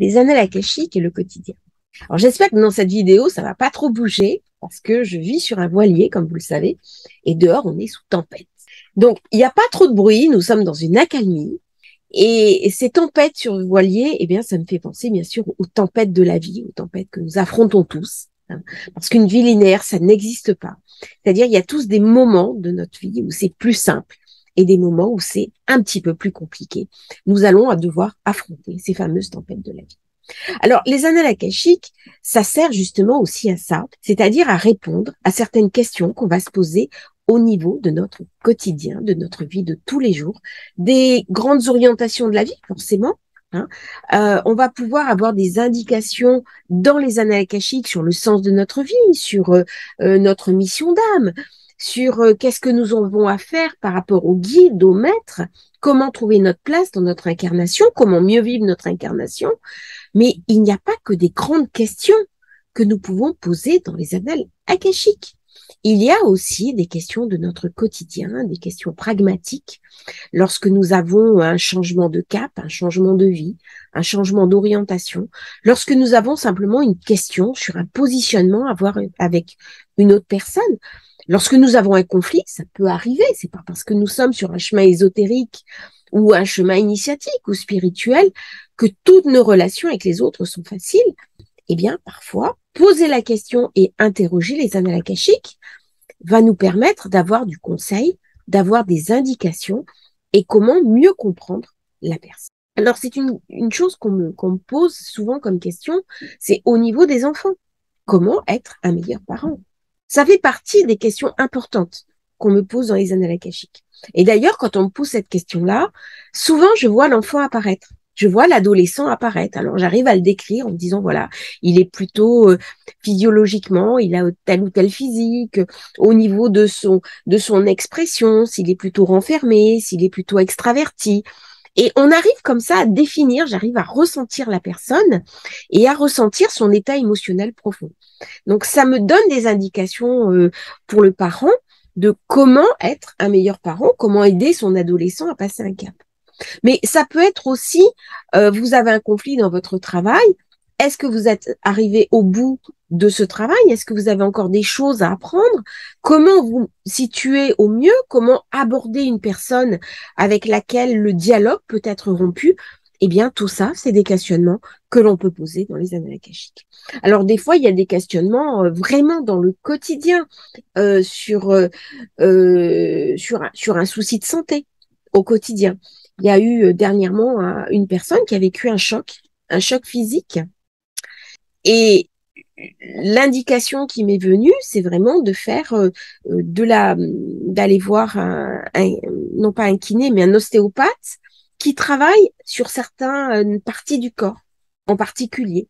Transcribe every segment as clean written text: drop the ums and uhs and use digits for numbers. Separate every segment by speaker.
Speaker 1: les annales akashiques et le quotidien. Alors j'espère que dans cette vidéo, ça va pas trop bouger parce que je vis sur un voilier, comme vous le savez, et dehors, on est sous tempête. Donc, il n'y a pas trop de bruit, nous sommes dans une accalmie, et ces tempêtes sur le voilier, eh bien, ça me fait penser, bien sûr, aux tempêtes de la vie, aux tempêtes que nous affrontons tous, hein, parce qu'une vie linéaire, ça n'existe pas. C'est-à-dire, il y a tous des moments de notre vie où c'est plus simple, et des moments où c'est un petit peu plus compliqué. Nous allons devoir affronter ces fameuses tempêtes de la vie. Alors, les annales akashiques, ça sert justement aussi à ça, c'est-à-dire à répondre à certaines questions qu'on va se poser au niveau de notre quotidien, de notre vie de tous les jours, des grandes orientations de la vie, forcément. Hein. On va pouvoir avoir des indications dans les annales akashiques sur le sens de notre vie, sur notre mission d'âme, sur qu'est-ce que nous avons à faire par rapport au guide, au maître, comment trouver notre place dans notre incarnation, comment mieux vivre notre incarnation. Mais il n'y a pas que des grandes questions que nous pouvons poser dans les annales akashiques. Il y a aussi des questions de notre quotidien, des questions pragmatiques. Lorsque nous avons un changement de cap, un changement de vie, un changement d'orientation, lorsque nous avons simplement une question sur un positionnement à avoir avec une autre personne, lorsque nous avons un conflit, ça peut arriver, c'est pas parce que nous sommes sur un chemin ésotérique ou un chemin initiatique ou spirituel que toutes nos relations avec les autres sont faciles. Eh bien, parfois, poser la question et interroger les annales akashiques va nous permettre d'avoir du conseil, d'avoir des indications et comment mieux comprendre la personne. Alors, c'est une chose qu'on me pose souvent comme question, c'est au niveau des enfants. Comment être un meilleur parent? Ça fait partie des questions importantes qu'on me pose dans les annales akashiques. Et d'ailleurs, quand on me pose cette question-là, souvent, je vois l'enfant apparaître. Je vois l'adolescent apparaître. Alors, j'arrive à le décrire en me disant, voilà, il est plutôt physiologiquement, il a tel ou tel physique, au niveau de son expression, s'il est plutôt renfermé, s'il est plutôt extraverti. Et on arrive comme ça à définir, j'arrive à ressentir la personne et à ressentir son état émotionnel profond. Donc, ça me donne des indications pour le parent de comment être un meilleur parent, comment aider son adolescent à passer un cap. Mais ça peut être aussi, vous avez un conflit dans votre travail, est-ce que vous êtes arrivé au bout de ce travail? Est-ce que vous avez encore des choses à apprendre? Comment vous situer au mieux? Comment aborder une personne avec laquelle le dialogue peut être rompu? Eh bien, tout ça, c'est des questionnements que l'on peut poser dans les annales akashiques. Alors, des fois, il y a des questionnements vraiment dans le quotidien sur un souci de santé au quotidien. Il y a eu dernièrement une personne qui a vécu un choc physique. Et l'indication qui m'est venue, c'est vraiment de faire d'aller voir non pas un kiné, mais un ostéopathe qui travaille sur certaines parties du corps en particulier.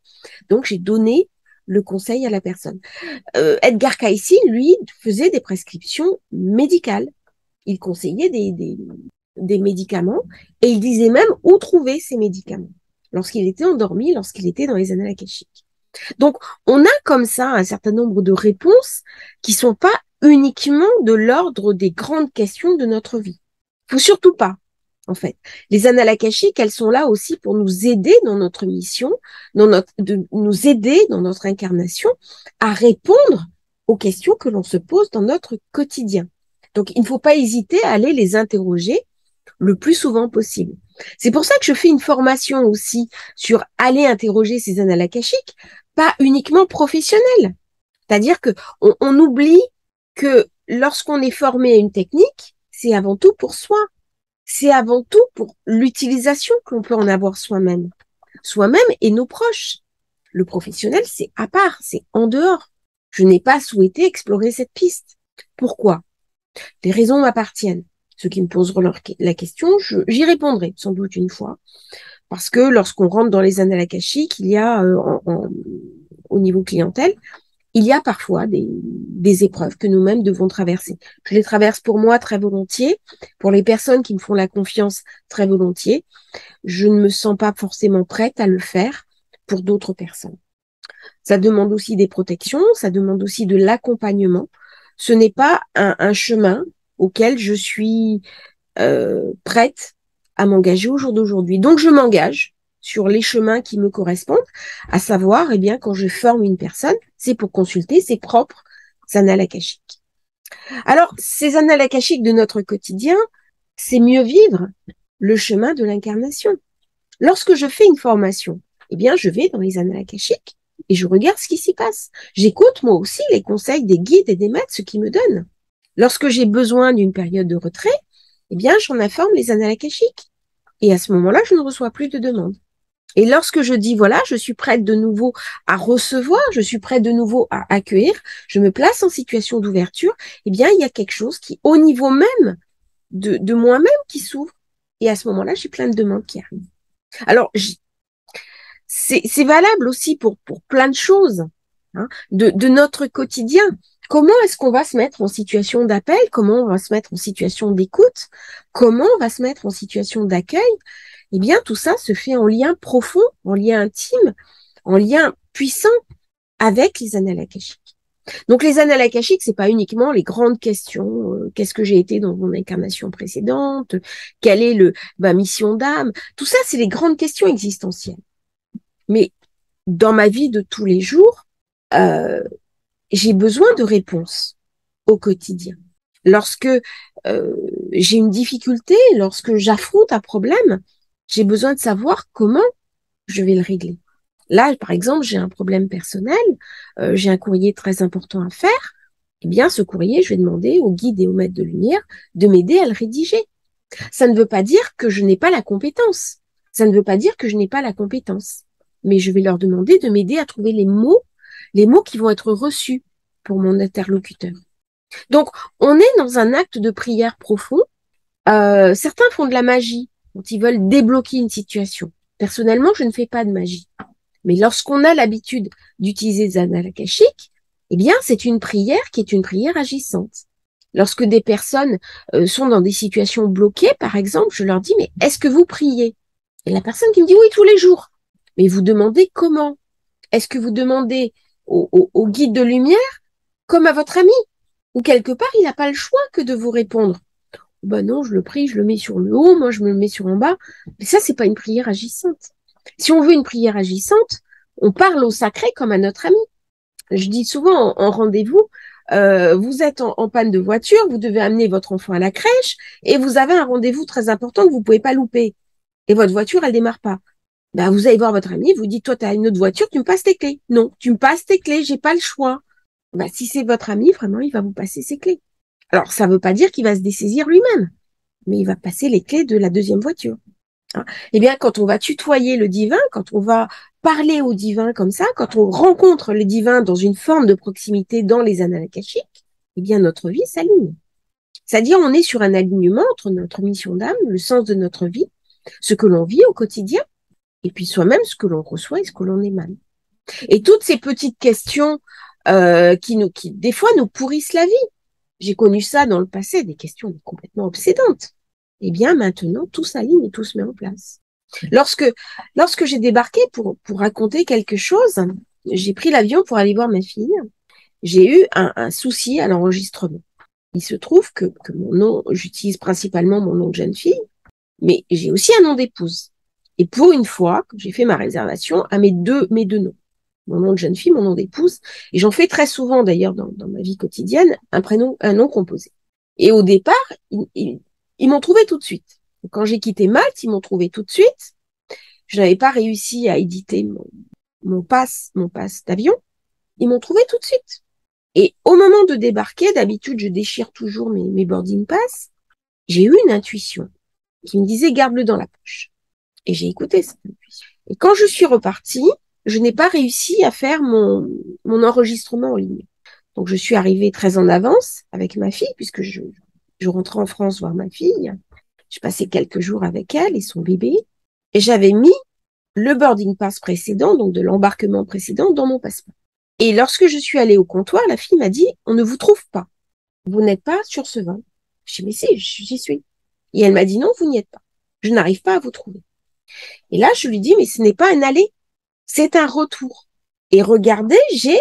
Speaker 1: Donc, j'ai donné le conseil à la personne. Edgar Cayce, lui, faisait des prescriptions médicales. Il conseillait des médicaments et il disait même où trouver ces médicaments lorsqu'il était endormi, lorsqu'il était dans les annales akashiques. Donc, on a comme ça un certain nombre de réponses qui sont pas uniquement de l'ordre des grandes questions de notre vie. Faut surtout pas, en fait. Les annales akashiques, elles sont là aussi pour nous aider dans notre mission, nous aider dans notre incarnation à répondre aux questions que l'on se pose dans notre quotidien. Donc, il ne faut pas hésiter à aller les interroger le plus souvent possible. C'est pour ça que je fais une formation aussi sur aller interroger ces annales akashiques, pas uniquement professionnelle. C'est-à-dire que on oublie que lorsqu'on est formé à une technique, c'est avant tout pour soi. C'est avant tout pour l'utilisation que l'on peut en avoir soi-même. Soi-même et nos proches. Le professionnel, c'est à part, c'est en dehors. Je n'ai pas souhaité explorer cette piste. Pourquoi? Les raisons m'appartiennent. Ceux qui me poseront la question, j'y répondrai sans doute une fois. Parce que lorsqu'on rentre dans les annales akashiques, il y a, au niveau clientèle, il y a parfois des épreuves que nous-mêmes devons traverser. Je les traverse pour moi très volontiers, pour les personnes qui me font la confiance très volontiers. Je ne me sens pas forcément prête à le faire pour d'autres personnes. Ça demande aussi des protections, ça demande aussi de l'accompagnement. Ce n'est pas un chemin auquel je suis prête à m'engager au jour d'aujourd'hui. Donc, je m'engage sur les chemins qui me correspondent, à savoir, eh bien, quand je forme une personne, c'est pour consulter ses propres annales akashiques. Alors, ces annales akashiques de notre quotidien, c'est mieux vivre le chemin de l'incarnation. Lorsque je fais une formation, eh bien, je vais dans les annales akashiques et je regarde ce qui s'y passe. J'écoute moi aussi les conseils des guides et des maîtres, ce qu'ils me donnent. Lorsque j'ai besoin d'une période de retrait, eh bien, j'en informe les annales akashiques. Et à ce moment-là, je ne reçois plus de demandes. Et lorsque je dis, voilà, je suis prête de nouveau à recevoir, je suis prête de nouveau à accueillir, je me place en situation d'ouverture, eh bien, il y a quelque chose qui, au niveau même de moi-même, qui s'ouvre. Et à ce moment-là, j'ai plein de demandes qui arrivent. Alors, c'est valable aussi pour plein de choses, hein, de notre quotidien. Comment est-ce qu'on va se mettre en situation d'appel? Comment on va se mettre en situation d'écoute? Comment on va se mettre en situation d'accueil? Eh bien, tout ça se fait en lien profond, en lien intime, en lien puissant avec les annales akashiques. Donc, les annales akashiques, c'est pas uniquement les grandes questions. Qu'est-ce que j'ai été dans mon incarnation précédente? Quelle est ma mission d'âme? Tout ça, c'est les grandes questions existentielles. Mais dans ma vie de tous les jours, j'ai besoin de réponses au quotidien. Lorsque j'ai une difficulté, lorsque j'affronte un problème, j'ai besoin de savoir comment je vais le régler. Là, par exemple, j'ai un problème personnel, j'ai un courrier très important à faire. Eh bien, ce courrier, je vais demander au guide et au maître de lumière de m'aider à le rédiger. Ça ne veut pas dire que je n'ai pas la compétence. Ça ne veut pas dire que je n'ai pas la compétence. Mais je vais leur demander de m'aider à trouver les mots qui vont être reçus pour mon interlocuteur. Donc, on est dans un acte de prière profond. Certains font de la magie quand ils veulent débloquer une situation. Personnellement, je ne fais pas de magie. Mais lorsqu'on a l'habitude d'utiliser les annales akashiques, eh bien, c'est une prière qui est une prière agissante. Lorsque des personnes sont dans des situations bloquées, par exemple, je leur dis, mais est-ce que vous priez? Et la personne qui me dit, oui, tous les jours. Mais vous demandez comment? Est-ce que vous demandez au guide de lumière comme à votre ami? Ou quelque part, il n'a pas le choix que de vous répondre. Ben non, je le prie, je le mets sur le haut, moi je me le mets sur en bas. Mais ça, c'est pas une prière agissante. Si on veut une prière agissante, on parle au sacré comme à notre ami. Je dis souvent en rendez-vous, vous êtes en panne de voiture, vous devez amener votre enfant à la crèche et vous avez un rendez-vous très important que vous pouvez pas louper. Et votre voiture, elle démarre pas. Ben, vous allez voir votre ami, vous dites, toi, tu as une autre voiture, tu me passes tes clés. Non, tu me passes tes clés, j'ai pas le choix. Ben, si c'est votre ami, vraiment, il va vous passer ses clés. Alors, ça veut pas dire qu'il va se dessaisir lui-même, mais il va passer les clés de la deuxième voiture. Hein. Eh bien, quand on va tutoyer le divin, quand on va parler au divin comme ça, quand on rencontre le divin dans une forme de proximité dans les annales akashiques, eh bien, notre vie s'aligne. C'est-à-dire, on est sur un alignement entre notre mission d'âme, le sens de notre vie, ce que l'on vit au quotidien, et puis soi-même ce que l'on reçoit et ce que l'on émane. Et toutes ces petites questions qui des fois nous pourrissent la vie. J'ai connu ça dans le passé, des questions complètement obsédantes. Eh bien, maintenant, tout s'aligne et tout se met en place. Lorsque j'ai débarqué pour raconter quelque chose, j'ai pris l'avion pour aller voir ma fille. J'ai eu un souci à l'enregistrement. Il se trouve que mon nom, j'utilise principalement mon nom de jeune fille, mais j'ai aussi un nom d'épouse. Et pour une fois, j'ai fait ma réservation à mes deux noms. Mon nom de jeune fille, mon nom d'épouse. Et j'en fais très souvent, d'ailleurs, dans ma vie quotidienne, un nom composé. Et au départ, ils m'ont trouvé tout de suite. Quand j'ai quitté Malte, ils m'ont trouvé tout de suite. Je n'avais pas réussi à éditer mon pass d'avion. Ils m'ont trouvé tout de suite. Et au moment de débarquer, d'habitude, je déchire toujours mes boarding pass. J'ai eu une intuition qui me disait, garde-le dans la poche. Et j'ai écouté cette intuition. Et quand je suis repartie, je n'ai pas réussi à faire mon enregistrement en ligne. Donc, je suis arrivée très en avance avec ma fille, puisque je rentrais en France voir ma fille. Je passais quelques jours avec elle et son bébé. Et j'avais mis le boarding pass précédent, donc de l'embarquement précédent, dans mon passeport. Et lorsque je suis allée au comptoir, la fille m'a dit, on ne vous trouve pas. Vous n'êtes pas sur ce vol. Je dis, mais si, j'y suis. Et elle m'a dit, non, vous n'y êtes pas. Je n'arrive pas à vous trouver. Et là, je lui dis, mais ce n'est pas un aller, c'est un retour. Et regardez, j'ai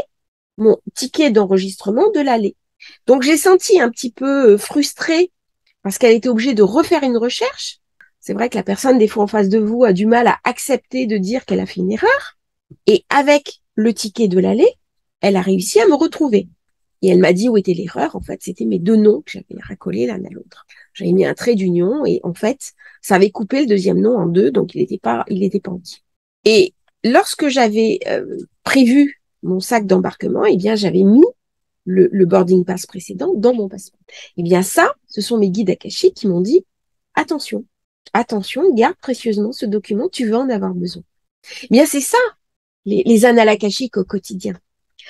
Speaker 1: mon ticket d'enregistrement de l'aller. Donc, j'ai senti un petit peu frustrée parce qu'elle était obligée de refaire une recherche C'est vrai que la personne, des fois en face de vous, a du mal à accepter de dire qu'elle a fait une erreur. Et avec le ticket de l'aller, elle a réussi à me retrouver. Et elle m'a dit où était l'erreur. En fait, c'était mes deux noms que j'avais racolés l'un à l'autre. J'avais mis un trait d'union et en fait, ça avait coupé le deuxième nom en deux, donc il n'était pas entier. Et lorsque j'avais prévu mon sac d'embarquement, eh bien, j'avais mis le boarding pass précédent dans mon passeport. Eh bien, ça, ce sont mes guides akashiques qui m'ont dit attention, attention, garde précieusement ce document, tu vas en avoir besoin. Eh bien, c'est ça, les annales akashiques au quotidien.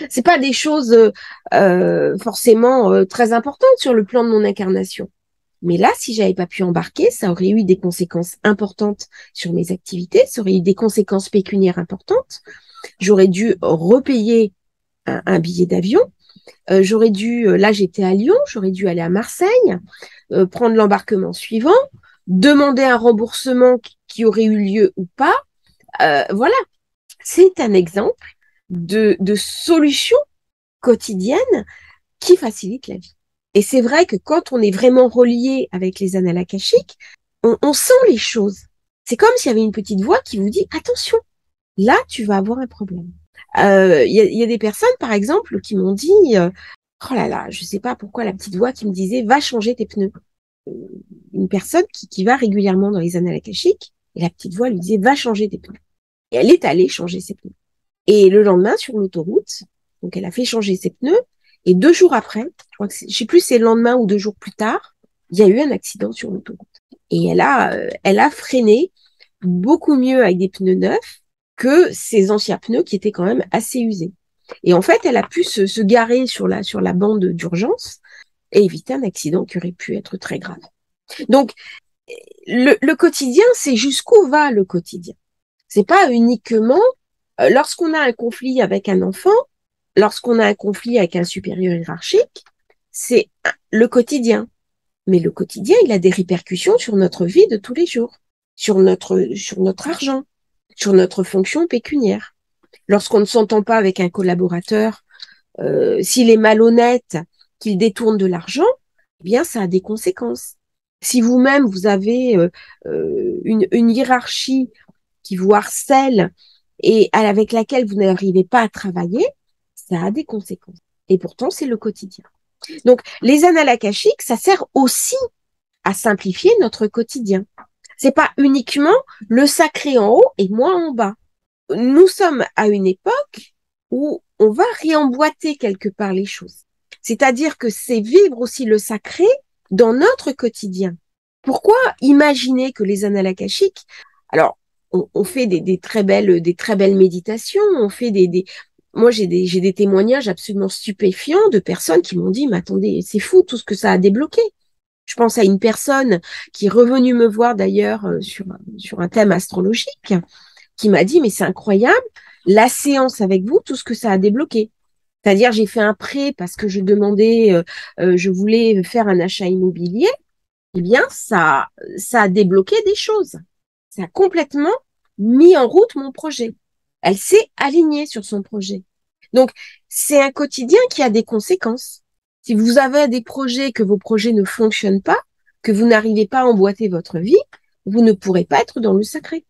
Speaker 1: C'est pas des choses forcément très importantes sur le plan de mon incarnation. Mais là, si j'avais pas pu embarquer, ça aurait eu des conséquences importantes sur mes activités, ça aurait eu des conséquences pécuniaires importantes. J'aurais dû repayer un billet d'avion. J'aurais dû, là j'étais à Lyon, j'aurais dû aller à Marseille, prendre l'embarquement suivant, demander un remboursement qui aurait eu lieu ou pas. Voilà, c'est un exemple de solutions quotidiennes qui facilitent la vie. Et c'est vrai que quand on est vraiment relié avec les annales akashiques, on sent les choses. C'est comme s'il y avait une petite voix qui vous dit attention, là tu vas avoir un problème. Y a des personnes, par exemple, qui m'ont dit oh là là, je sais pas pourquoi la petite voix qui me disait va changer tes pneus. Une personne qui va régulièrement dans les annales akashiques, et la petite voix lui disait va changer tes pneus. Et elle est allée changer ses pneus. Et le lendemain, sur l'autoroute, donc elle a fait changer ses pneus, et 2 jours après, je sais plus si c'est le lendemain ou 2 jours plus tard, il y a eu un accident sur l'autoroute. Et elle a freiné beaucoup mieux avec des pneus neufs que ses anciens pneus qui étaient quand même assez usés. Et en fait, elle a pu se garer sur la bande d'urgence et éviter un accident qui aurait pu être très grave. Donc, le quotidien, c'est jusqu'où va le quotidien. C'est pas uniquement lorsqu'on a un conflit avec un enfant, lorsqu'on a un conflit avec un supérieur hiérarchique, c'est le quotidien. Mais le quotidien, il a des répercussions sur notre vie de tous les jours, sur notre argent, sur notre fonction pécuniaire. Lorsqu'on ne s'entend pas avec un collaborateur, s'il est malhonnête, qu'il détourne de l'argent, eh bien, ça a des conséquences. Si vous-même, vous avez une hiérarchie qui vous harcèle et avec laquelle vous n'arrivez pas à travailler, ça a des conséquences. Et pourtant, c'est le quotidien. Donc, les annales akashiques, ça sert aussi à simplifier notre quotidien. C'est pas uniquement le sacré en haut et moi en bas. Nous sommes à une époque où on va réemboîter quelque part les choses. C'est-à-dire que c'est vivre aussi le sacré dans notre quotidien. Pourquoi imaginer que les annales akashiques, alors on fait des très belles méditations, on fait moi j'ai des témoignages absolument stupéfiants de personnes qui m'ont dit mais attendez, c'est fou tout ce que ça a débloqué. Je pense à une personne qui est revenue me voir d'ailleurs sur un thème astrologique, qui m'a dit mais c'est incroyable la séance avec vous, tout ce que ça a débloqué. C'est-à-dire j'ai fait un prêt parce que je voulais faire un achat immobilier. Eh bien ça a débloqué des choses. Ça a complètement mis en route mon projet. Elle s'est alignée sur son projet. Donc c'est un quotidien qui a des conséquences. Si vous avez des projets, que vos projets ne fonctionnent pas, que vous n'arrivez pas à emboîter votre vie, vous ne pourrez pas être dans le sacré.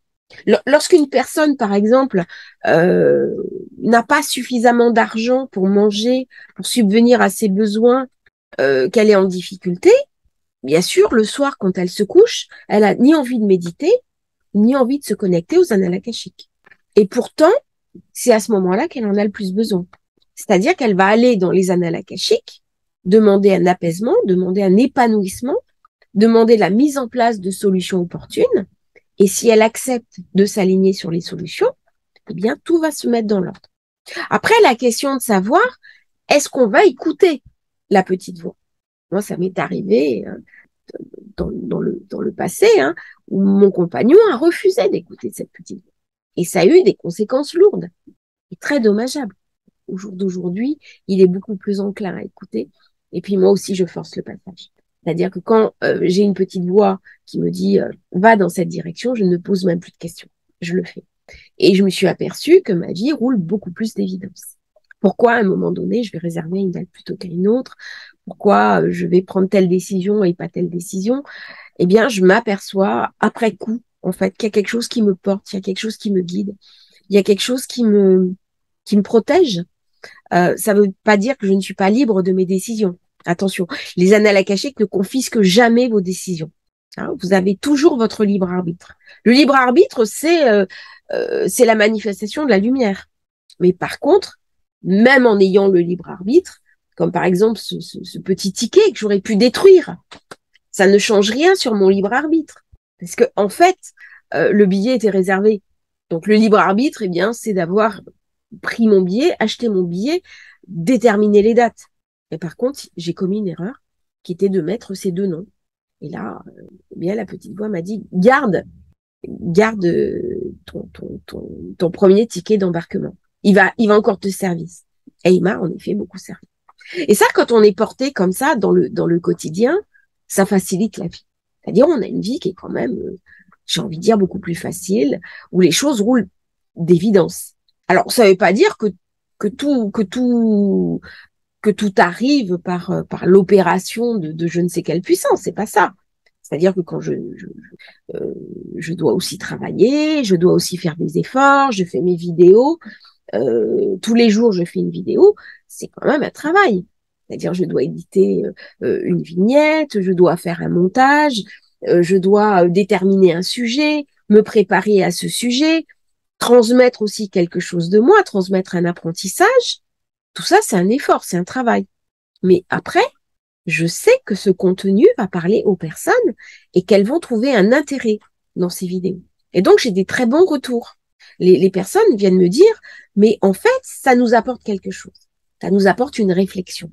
Speaker 1: Lorsqu'une personne, par exemple, n'a pas suffisamment d'argent pour manger, pour subvenir à ses besoins, qu'elle est en difficulté, bien sûr, le soir, quand elle se couche, elle a ni envie de méditer, ni envie de se connecter aux annales akashiques. Et pourtant, c'est à ce moment-là qu'elle en a le plus besoin. C'est-à-dire qu'elle va aller dans les annales akashiques, demander un apaisement, demander un épanouissement, demander la mise en place de solutions opportunes. Et si elle accepte de s'aligner sur les solutions, eh bien, tout va se mettre dans l'ordre. Après, la question de savoir, est-ce qu'on va écouter la petite voix? Moi, ça m'est arrivé dans le passé, où mon compagnon a refusé d'écouter cette petite voix. Et ça a eu des conséquences lourdes et très dommageables. Au jour d'aujourd'hui, il est beaucoup plus enclin à écouter. Et puis moi aussi, je force le passage. C'est-à-dire que quand j'ai une petite voix qui me dit va dans cette direction, je ne pose même plus de questions. Je le fais. Et je me suis aperçue que ma vie roule beaucoup plus d'évidence. Pourquoi à un moment donné, je vais réserver une date plutôt qu'à une autre? pourquoi je vais prendre telle décision et pas telle décision, eh bien, je m'aperçois après coup, en fait, qu'il y a quelque chose qui me porte, il y a quelque chose qui me guide, il y a quelque chose qui me protège. Ça ne veut pas dire que je ne suis pas libre de mes décisions. Attention, les annales akashiques ne confisquent jamais vos décisions. Hein, vous avez toujours votre libre arbitre. Le libre arbitre, c'est la manifestation de la lumière. Mais par contre, même en ayant le libre arbitre, comme par exemple ce petit ticket que j'aurais pu détruire, ça ne change rien sur mon libre arbitre. Parce que en fait, le billet était réservé. Donc le libre arbitre, eh bien, c'est d'avoir pris mon billet, acheté mon billet, déterminer les dates. Et par contre, j'ai commis une erreur qui était de mettre ces deux noms. Et là, eh bien, la petite voix m'a dit, garde ton premier ticket d'embarquement. Il va encore te servir. Et il m'a en effet beaucoup servi. Et ça, quand on est porté comme ça dans le quotidien, ça facilite la vie. C'est-à-dire, on a une vie qui est quand même, j'ai envie de dire, beaucoup plus facile, où les choses roulent d'évidence. Alors, ça ne veut pas dire que tout arrive par l'opération de je ne sais quelle puissance. C'est pas ça. C'est-à-dire que quand je dois aussi travailler, je dois aussi faire des efforts, je fais mes vidéos, tous les jours je fais une vidéo, c'est quand même un travail. C'est-à-dire je dois éditer une vignette, je dois faire un montage, je dois déterminer un sujet, me préparer à ce sujet, transmettre aussi quelque chose de moi, transmettre un apprentissage. Tout ça, c'est un effort, c'est un travail. Mais après, je sais que ce contenu va parler aux personnes et qu'elles vont trouver un intérêt dans ces vidéos. Et donc, j'ai des très bons retours. Les personnes viennent me dire, mais en fait, ça nous apporte quelque chose. Ça nous apporte une réflexion.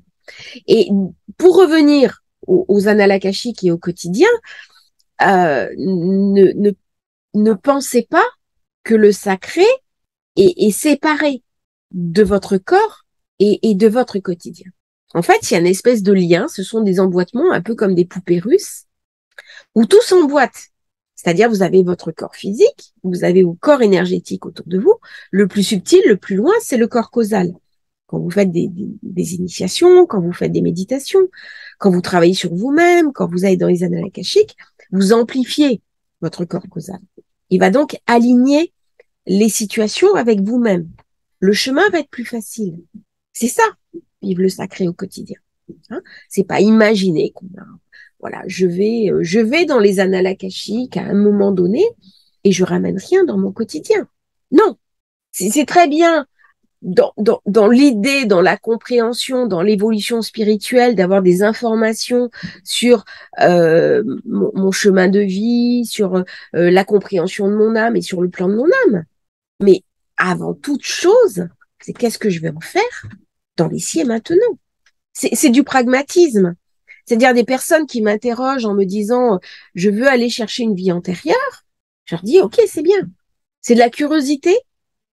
Speaker 1: Et pour revenir aux annales akashiques et au quotidien, ne pensez pas que le sacré est séparé de votre corps et de votre quotidien. En fait, il y a une espèce de lien, ce sont des emboîtements un peu comme des poupées russes, où tout s'emboîte. C'est-à-dire, vous avez votre corps physique, vous avez vos corps énergétiques autour de vous. Le plus subtil, le plus loin, c'est le corps causal. Quand vous faites des initiations, quand vous faites des méditations, quand vous travaillez sur vous-même, quand vous allez dans les annales akashiques, vous amplifiez votre corps causal. Il va donc aligner les situations avec vous-même. Le chemin va être plus facile. C'est ça, vivre le sacré au quotidien. Hein, c'est pas imaginer qu'on a, voilà, je vais dans les annales akashiques à un moment donné et je ramène rien dans mon quotidien. Non, c'est très bien dans l'idée, dans la compréhension, dans l'évolution spirituelle, d'avoir des informations sur mon chemin de vie, sur la compréhension de mon âme et sur le plan de mon âme. Mais avant toute chose, c'est qu'est-ce que je vais en faire dans l'ici et maintenant. C'est du pragmatisme. C'est-à-dire des personnes qui m'interrogent en me disant je veux aller chercher une vie antérieure. Je leur dis ok, c'est bien. C'est de la curiosité.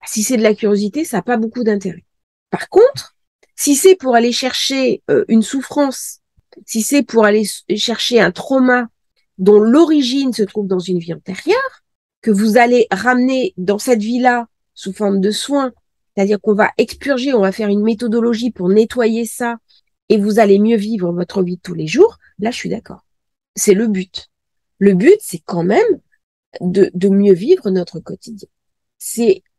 Speaker 1: Si c'est de la curiosité, ça n'a pas beaucoup d'intérêt. Par contre, si c'est pour aller chercher une souffrance, si c'est pour aller chercher un trauma dont l'origine se trouve dans une vie antérieure, que vous allez ramener dans cette vie-là sous forme de soins, c'est-à-dire qu'on va expurger, on va faire une méthodologie pour nettoyer ça, et vous allez mieux vivre votre vie de tous les jours, là je suis d'accord. C'est le but. Le but, c'est quand même de mieux vivre notre quotidien.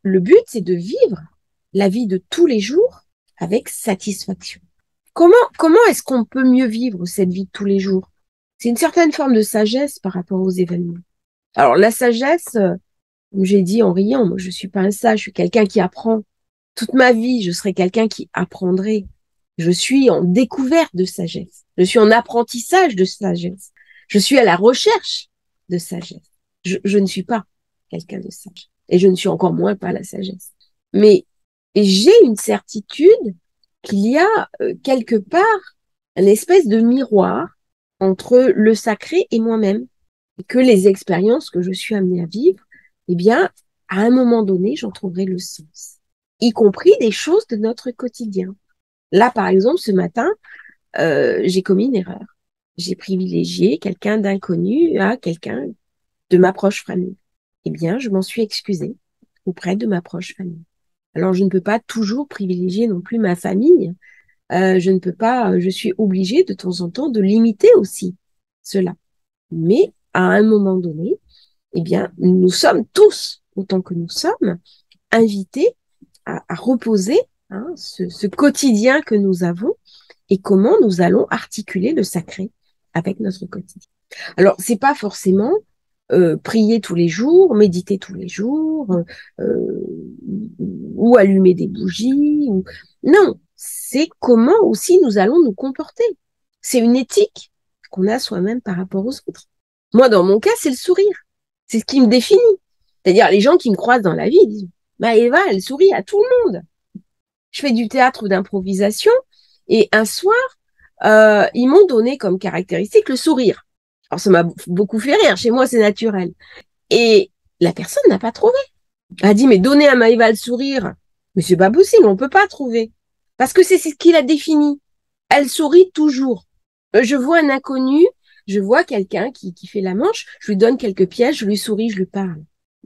Speaker 1: Le but, c'est de vivre la vie de tous les jours avec satisfaction. Comment est-ce qu'on peut mieux vivre cette vie de tous les jours? C'est une certaine forme de sagesse par rapport aux événements. Alors la sagesse, comme j'ai dit en riant, moi je suis pas un sage, je suis quelqu'un qui apprend. Toute ma vie, je serai quelqu'un qui apprendrait. Je suis en découverte de sagesse. Je suis en apprentissage de sagesse. Je suis à la recherche de sagesse. Je ne suis pas quelqu'un de sage. Et je ne suis encore moins pas la sagesse. Mais j'ai une certitude qu'il y a quelque part une espèce de miroir entre le sacré et moi-même. Et que les expériences que je suis amenée à vivre, eh bien, à un moment donné, j'en trouverai le sens. Y compris des choses de notre quotidien. Là, par exemple, ce matin, j'ai commis une erreur. J'ai privilégié quelqu'un d'inconnu à quelqu'un de ma proche famille. Eh bien, je m'en suis excusée auprès de ma proche famille. Alors, je ne peux pas toujours privilégier non plus ma famille, je ne peux pas, je suis obligée de temps en temps de limiter aussi cela. Mais à un moment donné, eh bien, nous sommes tous, autant que nous sommes, invités à reposer ce quotidien que nous avons et comment nous allons articuler le sacré avec notre quotidien. Alors, c'est pas forcément prier tous les jours, méditer tous les jours, ou allumer des bougies. Non, c'est comment aussi nous allons nous comporter. C'est une éthique qu'on a soi-même par rapport aux autres. Moi, dans mon cas, c'est le sourire. C'est ce qui me définit. C'est-à-dire, les gens qui me croisent dans la vie ils disent, bah, Eva, elle sourit à tout le monde. Je fais du théâtre d'improvisation et un soir, ils m'ont donné comme caractéristique le sourire. Alors, ça m'a beaucoup fait rire. Chez moi, c'est naturel. Et la personne n'a pas trouvé. Elle a dit, mais donner à Maëva le sourire. Mais c'est pas possible, on peut pas trouver. Parce que c'est ce qui la définit. Elle sourit toujours. Je vois un inconnu, je vois quelqu'un qui fait la manche, je lui donne quelques pièges, je lui souris, je lui parle.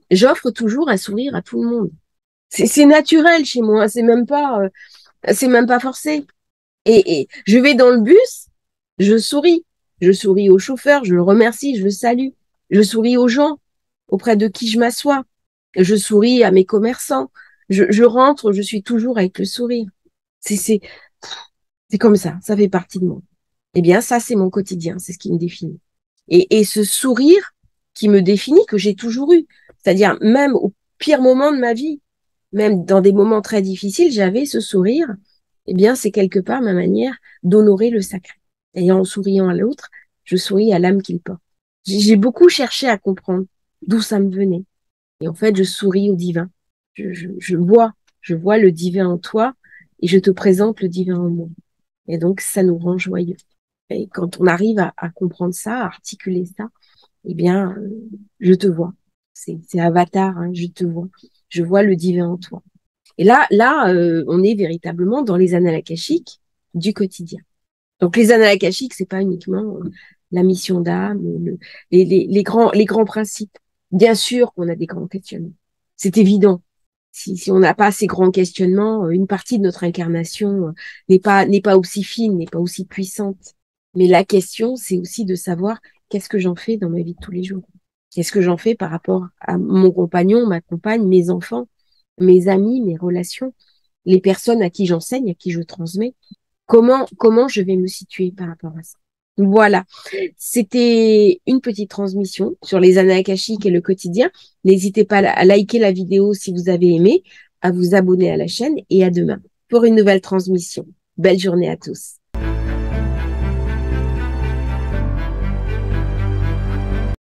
Speaker 1: J'offre toujours un sourire à tout le monde. C'est naturel chez moi, c'est même pas forcé. Et je vais dans le bus, je souris. Je souris au chauffeur, je le remercie, je le salue. Je souris aux gens auprès de qui je m'assois. Je souris à mes commerçants. Je rentre, je suis toujours avec le sourire. C'est comme ça fait partie de moi. Eh bien, ça, c'est mon quotidien, c'est ce qui me définit. Et ce sourire qui me définit, que j'ai toujours eu. C'est-à-dire, même au pire moment de ma vie, même dans des moments très difficiles, j'avais ce sourire. Eh bien, c'est quelque part ma manière d'honorer le sacré. Et en souriant à l'autre, je souris à l'âme qu'il porte. J'ai beaucoup cherché à comprendre d'où ça me venait. Et en fait, je souris au divin. Je vois le divin en toi et je te présente le divin en moi. Et donc, ça nous rend joyeux. Et quand on arrive à comprendre ça, à articuler ça, eh bien, je te vois. C'est Avatar, hein, je te vois. Je vois le divin en toi. Et là, on est véritablement dans les annales akashiques du quotidien. Donc, les annales akashiques, c'est pas uniquement la mission d'âme, les grands principes. Bien sûr qu'on a des grands questionnements. C'est évident. Si on n'a pas ces grands questionnements, une partie de notre incarnation n'est pas aussi fine, n'est pas aussi puissante. Mais la question, c'est aussi de savoir qu'est-ce que j'en fais dans ma vie de tous les jours. Qu'est-ce que j'en fais par rapport à mon compagnon, ma compagne, mes enfants, mes amis, mes relations, les personnes à qui j'enseigne, à qui je transmets. Comment je vais me situer par rapport à ça. Voilà, c'était une petite transmission sur les annales akashiques et le quotidien. N'hésitez pas à liker la vidéo si vous avez aimé, à vous abonner à la chaîne et à demain pour une nouvelle transmission. Belle journée à tous.